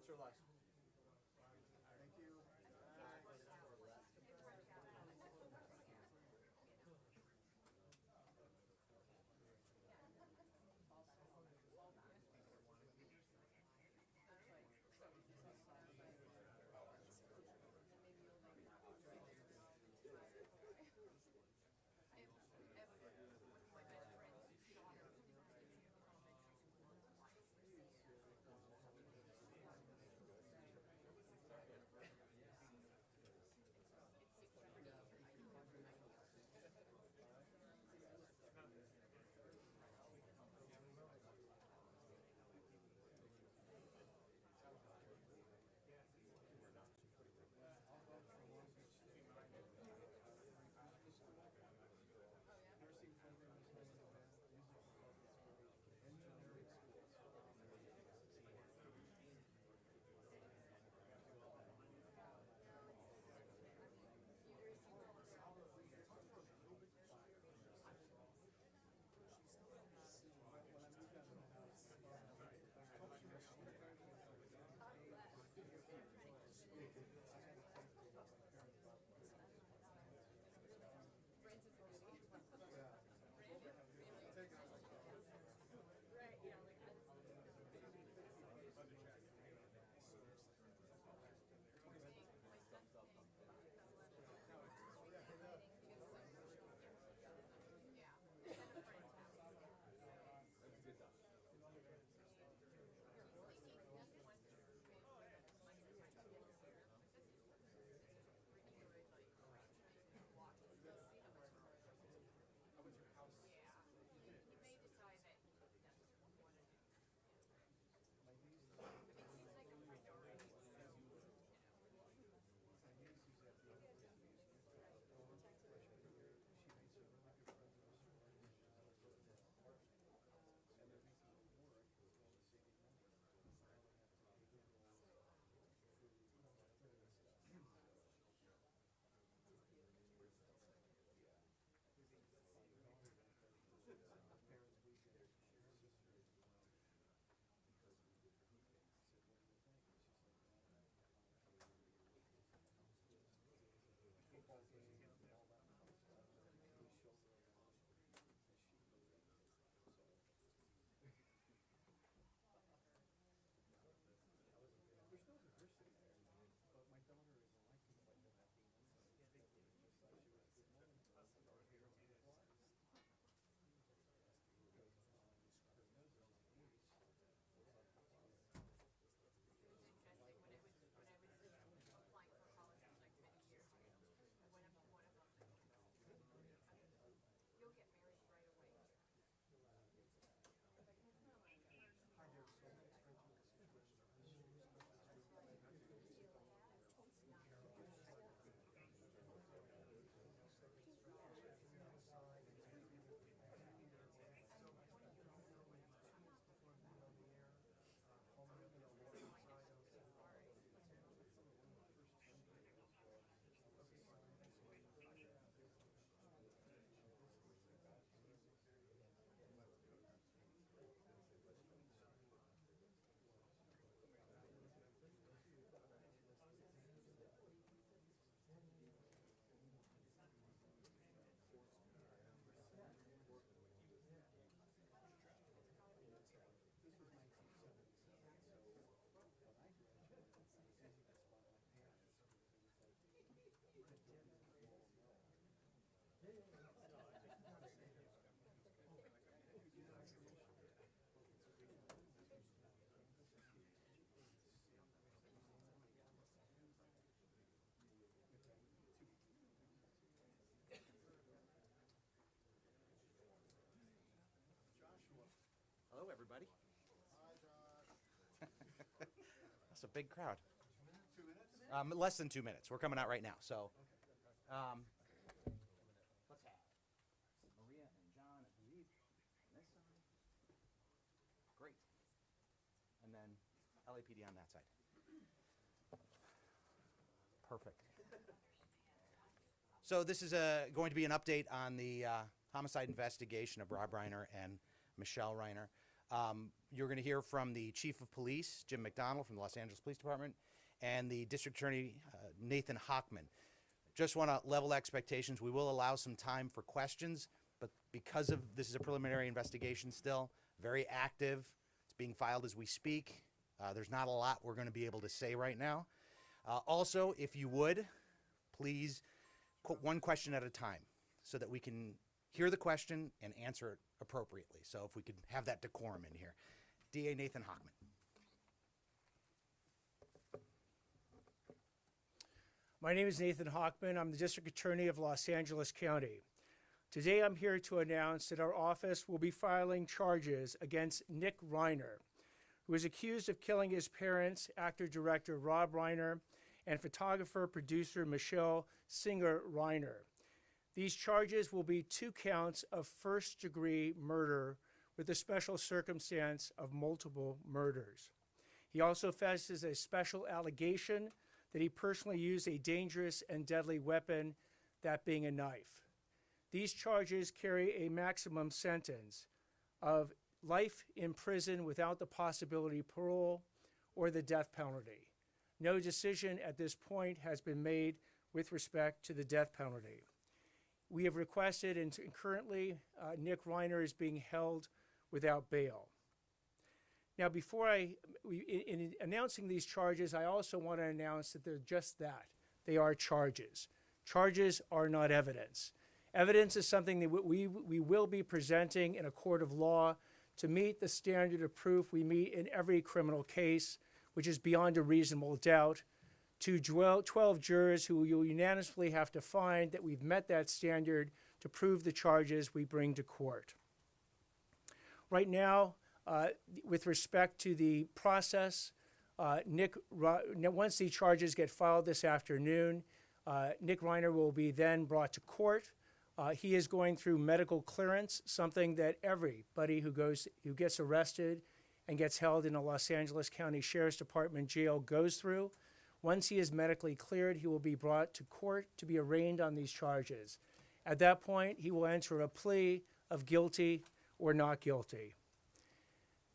Answer live. Thank you. Hello, everybody. Hi, Josh. That's a big crowd. 2 minutes? Less than 2 minutes. We're coming out right now. So, let's have Maria and John and Lee on this side. Great. And then LAPD on that side. Perfect. So this is going to be an update on the homicide investigation of Rob Reiner and Michele Reiner. You're going to hear from the Chief of Police, Jim McDonald from the Los Angeles Police Department, and the District Attorney, Nathan Hochman. Just want to level expectations. We will allow some time for questions, but because of this is a preliminary investigation still, very active. It's being filed as we speak. There's not a lot we're going to be able to say right now. Also, if you would, please quote one question at a time so that we can hear the question and answer it appropriately. So if we could have that decorum in here. DA Nathan Hochman. My name is Nathan Hochman. I'm the District Attorney of Los Angeles County. Today I'm here to announce that our office will be filing charges against Nick Reiner, who is accused of killing his parents, actor-director Rob Reiner, and photographer-producer Michele Singer Reiner. These charges will be 2 counts of first-degree murder with the special circumstance of multiple murders. He also faces a special allegation that he personally used a dangerous and deadly weapon, that being a knife. These charges carry a maximum sentence of life in prison without the possibility of parole or the death penalty. No decision at this point has been made with respect to the death penalty. We have requested, and currently Nick Reiner is being held without bail. Now, in announcing these charges, I also want to announce that they're just that. They are charges. Charges are not evidence. Evidence is something that we will be presenting in a court of law to meet the standard of proof we meet in every criminal case, which is beyond a reasonable doubt, to 12 jurors who will unanimously have to find that we've met that standard to prove the charges we bring to court. Right now, with respect to the process, once the charges get filed this afternoon, Nick Reiner will be then brought to court. He is going through medical clearance, something that everybody who gets arrested and gets held in a Los Angeles County Sheriff's Department jail goes through. Once he is medically cleared, he will be brought to court to be arraigned on these charges. At that point, he will enter a plea of guilty or not guilty.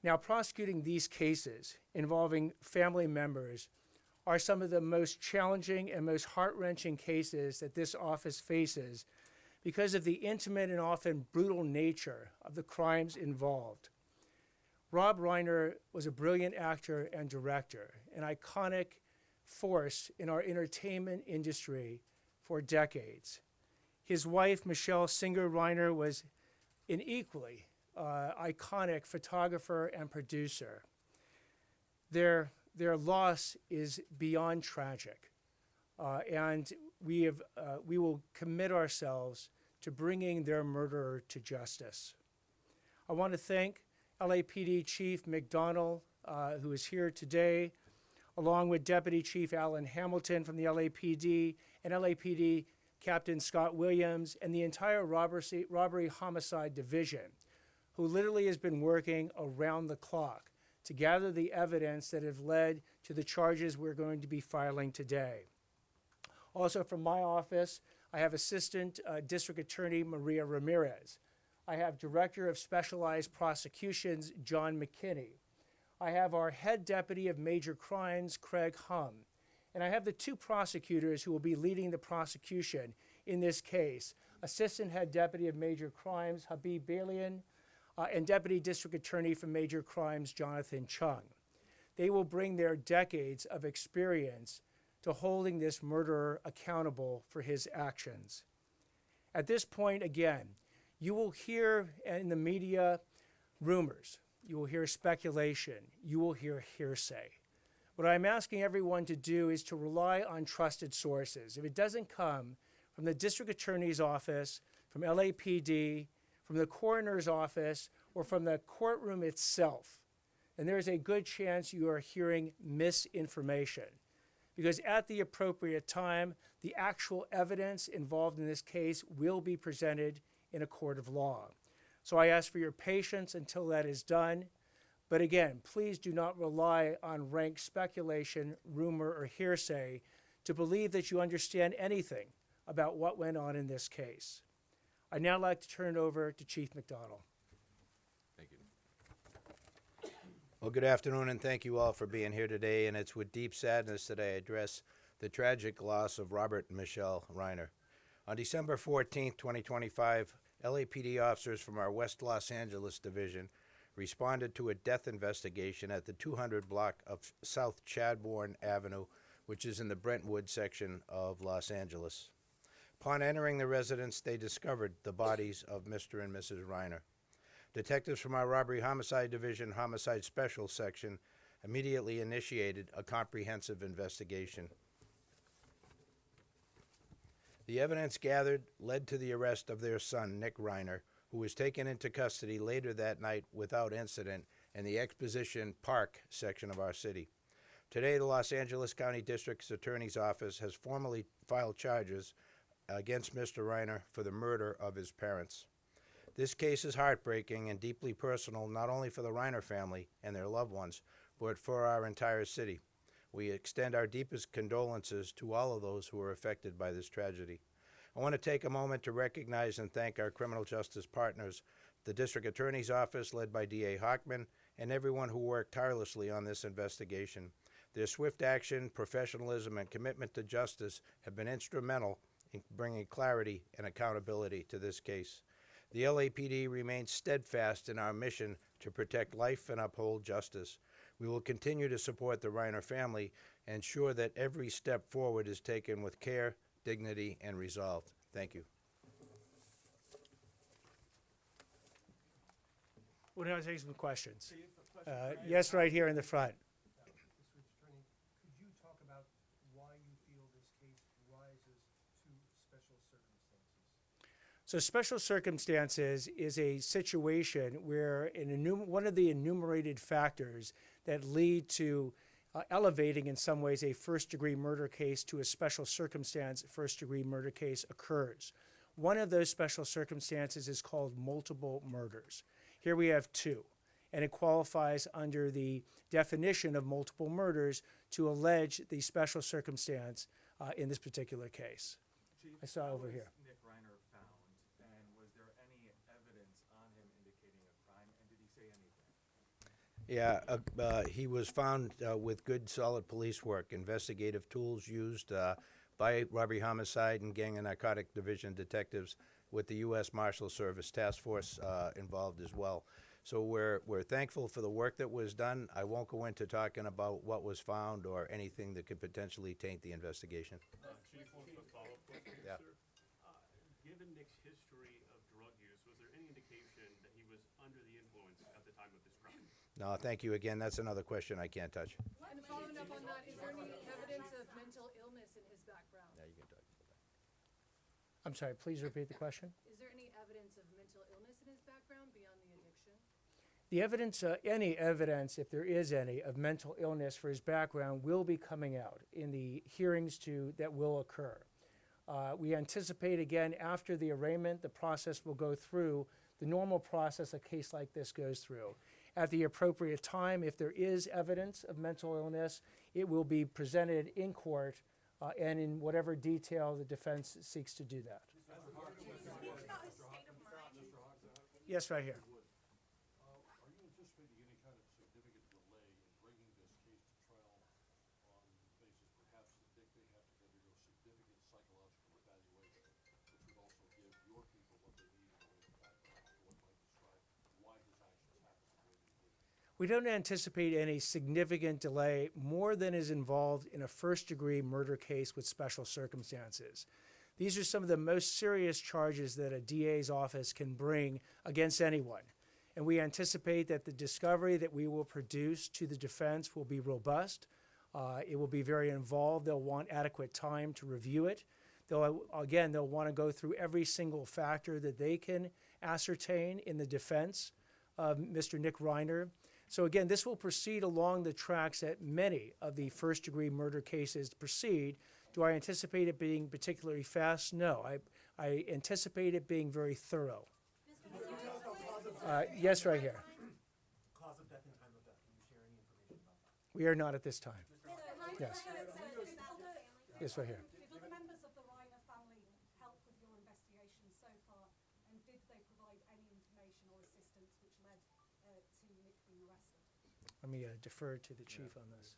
Now, prosecuting these cases involving family members are some of the most challenging and most heart-wrenching cases that this office faces because of the intimate and often brutal nature of the crimes involved. Rob Reiner was a brilliant actor and director, an iconic force in our entertainment industry for decades. His wife, Michele Singer Reiner, was an equally iconic photographer and producer. Their loss is beyond tragic, and we will commit ourselves to bringing their murderer to justice. I want to thank LAPD Chief McDonald, who is here today, along with Deputy Chief Alan Hamilton from the LAPD and LAPD Captain Scott Williams and the entire Robbery Homicide Division, who literally has been working around the clock to gather the evidence that have led to the charges we're going to be filing today. Also from my office, I have Assistant District Attorney Maria Ramirez. I have Director of Specialized Prosecutions, John McKinney. I have our Head Deputy of Major Crimes, Craig Hum. And I have the 2 prosecutors who will be leading the prosecution in this case, Assistant Head Deputy of Major Crimes, Habib Balian, and Deputy District Attorney for Major Crimes, Jonathan Chung. They will bring their decades of experience to holding this murderer accountable for his actions. At this point, again, you will hear in the media rumors, you will hear speculation, you will hear hearsay. What I'm asking everyone to do is to rely on trusted sources. If it doesn't come from the District Attorney's Office, from LAPD, from the coroner's office, or from the courtroom itself, then there's a good chance you are hearing misinformation. Because at the appropriate time, the actual evidence involved in this case will be presented in a court of law. So I ask for your patience until that is done. But again, please do not rely on rank speculation, rumor, or hearsay to believe that you understand anything about what went on in this case. I'd now like to turn it over to Chief McDonald. Thank you. Well, good afternoon, and thank you all for being here today. And it's with deep sadness that I address the tragic loss of Robert and Michele Reiner. On December 14th, 2025, LAPD officers from our West Los Angeles division responded to a death investigation at the 200 block of South Chadbourne Avenue, which is in the Brentwood section of Los Angeles. Upon entering the residence, they discovered the bodies of Mr. and Mrs. Reiner. Detectives from our Robbery Homicide Division Homicide Special Section immediately initiated a comprehensive investigation. The evidence gathered led to the arrest of their son, Nick Reiner, who was taken into custody later that night without incident in the Exposition Park section of our city. Today, the Los Angeles County District Attorney's Office has formally filed charges against Mr. Reiner for the murder of his parents. This case is heartbreaking and deeply personal, not only for the Reiner family and their loved ones, but for our entire city. We extend our deepest condolences to all of those who were affected by this tragedy. I want to take a moment to recognize and thank our criminal justice partners, the District Attorney's Office led by D.A. Hochman, and everyone who worked tirelessly on this investigation. Their swift action, professionalism, and commitment to justice have been instrumental in bringing clarity and accountability to this case. The LAPD remains steadfast in our mission to protect life and uphold justice. We will continue to support the Reiner family and ensure that every step forward is taken with care, dignity, and resolve. Thank you. We'll now take some questions. Yes, right here in the front. Mr. Attorney, could you talk about why you feel this case rises to special circumstances? So special circumstances is a situation where one of the enumerated factors that lead to elevating in some ways a first-degree murder case to a special circumstance first-degree murder case occurs. One of those special circumstances is called multiple murders. Here we have two, and it qualifies under the definition of multiple murders to allege the special circumstance in this particular case. Chief, I saw how over was here. Nick Reiner found, and was there any evidence on him indicating a crime, and did he say anything? Yeah, he was found with good, solid police work, investigative tools used by Robbery Homicide and Gang and Narcotic Division detectives with the U.S. Marshal Service Task Force involved as well. So we're thankful for the work that was done. I won't go into talking about what was found or anything that could potentially taint the investigation. Chief, one quick follow-up question, Yeah. sir. Given Nick's history of drug use, was there any indication that he was under the influence at the time of this crime? No, thank you again. That's another question I can't touch. And following up on that, is there any evidence of mental illness in his background? Yeah, you can talk. I'm sorry, please repeat the question. Is there any evidence of mental illness in his background beyond the addiction? The evidence, any evidence, if there is any, of mental illness for his background will be coming out in the hearings that will occur. We anticipate, again, after the arraignment, the process will go through the normal process a case like this goes through. At the appropriate time, if there is evidence of mental illness, it will be presented in court and in whatever detail the defense seeks to do that. Yes, right here. Are you anticipating any kind of significant delay in bringing this case to trial on the basis perhaps that Nick may have to undergo significant psychological evaluation, which would also give your people what they need in the way of background to what might describe why his actions happened the way they did? We don't anticipate any significant delay more than is involved in a first-degree murder case with special circumstances. These are some of the most serious charges that a DA's office can bring against anyone. And we anticipate that the discovery that we will produce to the defense will be robust. It will be very involved. They'll want adequate time to review it. They'll want to go through every single factor that they can ascertain in the defense of Mr. Nick Reiner. So again, this will proceed along the tracks that many of the first-degree murder cases proceed. Do I anticipate it being particularly fast? No. I anticipate it being very thorough. Yes, right here. Cause of death and time of death. Can you share any information about that? We are not at this time. Yes. Yes, right here. Did other members of the Reiner family help with your investigation so far, and did they provide any information or assistance which led to Nick being arrested? Let me defer to the chief on this.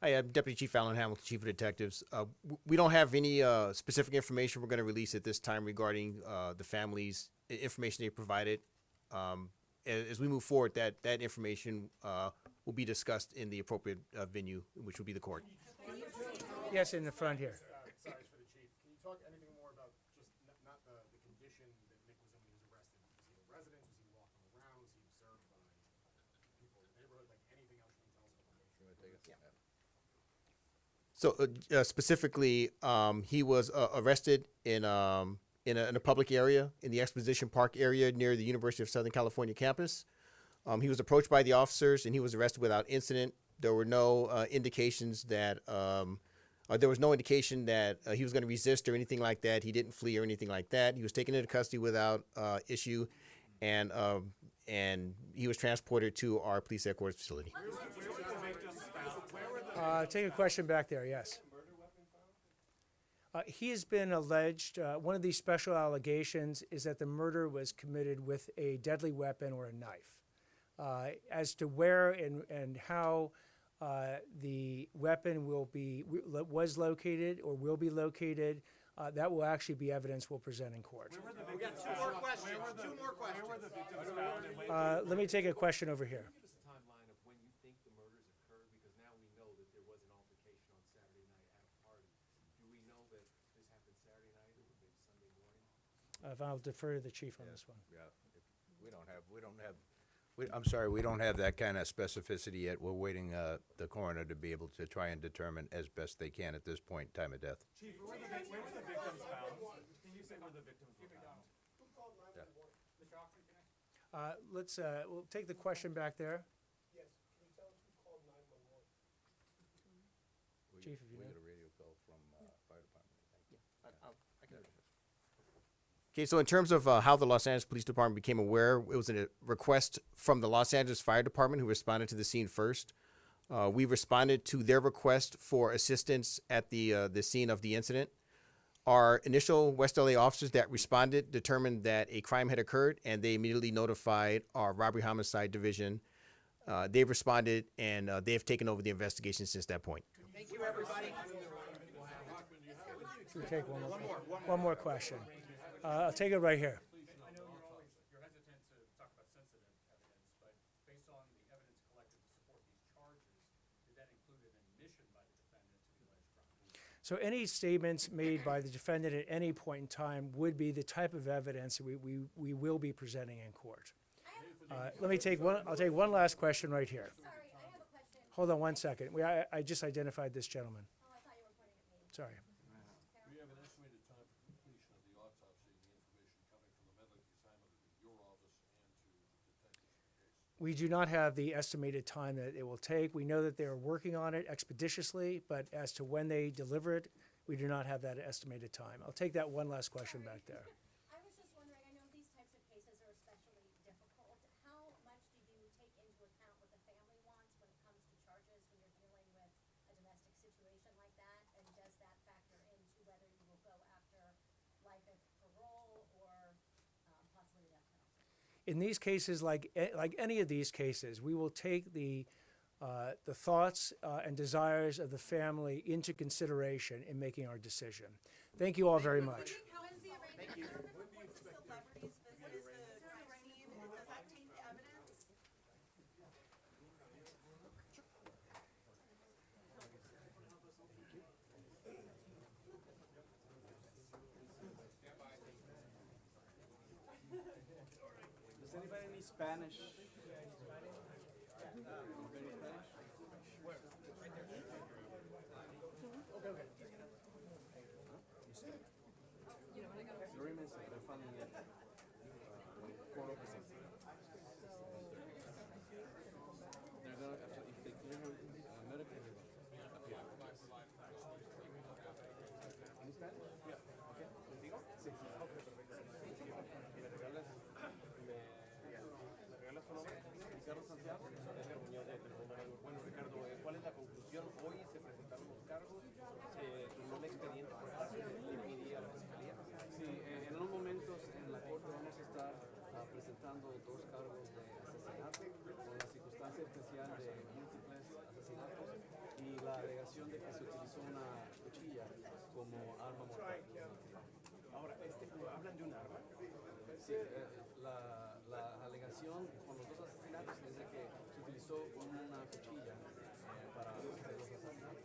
Hi, I'm Deputy Chief Alan Hamilton, Chief of Detectives. We don't have any specific information we're going to release at this time regarding the family's information they provided. As we move forward, that information will be discussed in the appropriate venue, which will be the court. Yes, in the front here. Sorry for the chief. Can you talk anything more about just not the condition that Nick was in when he was arrested? Was he a resident? Was he walking around? Was he observed by people in the neighborhood? Like anything else you can tell us about the case? So specifically, he was arrested in a public area, in the Exposition Park area near the University of Southern California campus. He was approached by the officers, and he was arrested without incident. There were no indications that he was going to resist or anything like that. He didn't flee or anything like that. He was taken into custody without issue, and he was transported to our police headquarters facility. Take a question back there, yes. He has been alleged, one of these special allegations is that the murder was committed with a deadly weapon or a knife. As to where and how the weapon was located or will be located, that will actually be evidence we'll present in court. We got two more questions. Where were the victims found and when Let me take a question over here. give us a timeline of when you think the murders occurred? Because now we know that there was an altercation on Saturday night at a party. Do we know that this happened Saturday night or maybe Sunday morning? I'll defer to the chief on this one. Yeah, I'm sorry, we don't have that kind of specificity yet. We're waiting, the coroner to be able to try and determine as best they can at this point, time of death. Chief, where were the victims found? Can you say where the victims were found? We'll take the question back there. Yes. Can you tell us who called 911? Chief, if you We know. got a radio call from fire department, I think. Okay, so in terms of how the Los Angeles Police Department became aware, it was a request from the Los Angeles Fire Department, who responded to the scene first. We responded to their request for assistance at the scene of the incident. Our initial West LA officers that responded determined that a crime had occurred, and they immediately notified our robbery homicide division. They've responded, and they have taken over the investigation since that point. Thank you, everybody. We'll take one more question. I'll take it right here. I know you're hesitant to talk about sensitive evidence, but based on the evidence collected to support these charges, did that include an admission by the defendant to the alleged crime? So any statements made by the defendant at any point in time would be the type of evidence we will be presenting in court. I'll take one last question right here. Sorry, I have a question. Hold on one second. I just identified this gentleman. Oh, I thought you were pointing at me. Sorry. Do you have an estimated time for completion of the autopsy and the information coming from the medical examiner to your office and to the detectives? We do not have the estimated time that it will take. We know that they're working on it expeditiously, but as to when they deliver it, we do not have that estimated time. I'll take that one last question back there. I was just wondering, I know these types of cases are especially difficult. How much do you take into account what the family wants when it comes to charges when you're dealing with a domestic situation like that? And does that factor into whether you will go after life of parole or possibly death penalty? In these cases, like any of these cases, we will take the thoughts and desires of the family into consideration in making our decision. Thank you all very much. How is the arrangement with the celebrities visit the crime scene? Does that taint the evidence? Does anybody need Spanish? Bueno, Ricardo, ¿cuál es la conclusión? Hoy se presentaron los cargos, tomó el expediente por parte de la Fiscalía. Sí, en unos momentos en la corte vamos a estar presentando dos cargos de asesinato oficial de múltiples asesinatos y la alegación de que se utilizó una cuchilla como arma mortal. Ahora, hablan de un arma. Sí, la alegación con los dos asesinatos es de que se utilizó una cuchilla para hacer los asesinatos.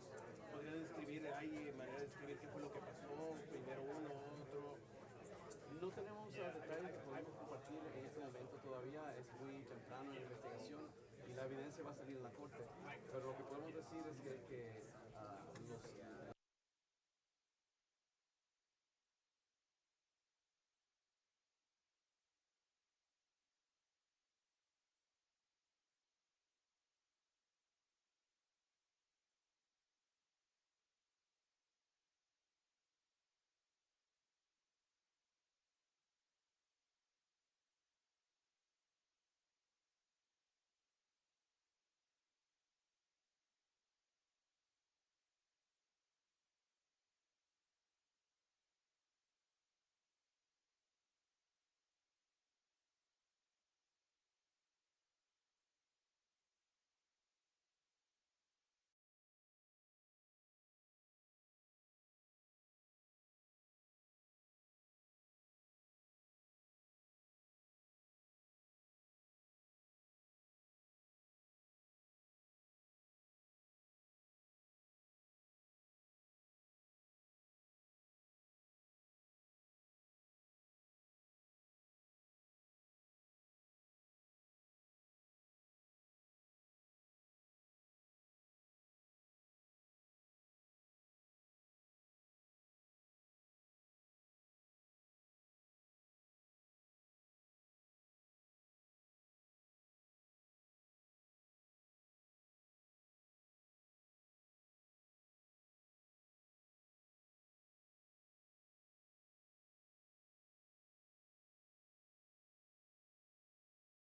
¿Podría describir, hay manera de describir qué fue lo que pasó, primero uno, otro? No tenemos detalles que podemos compartir en este momento todavía, es muy temprano en la investigación y la evidencia va a salir en la corte. Pero lo que podemos decir es que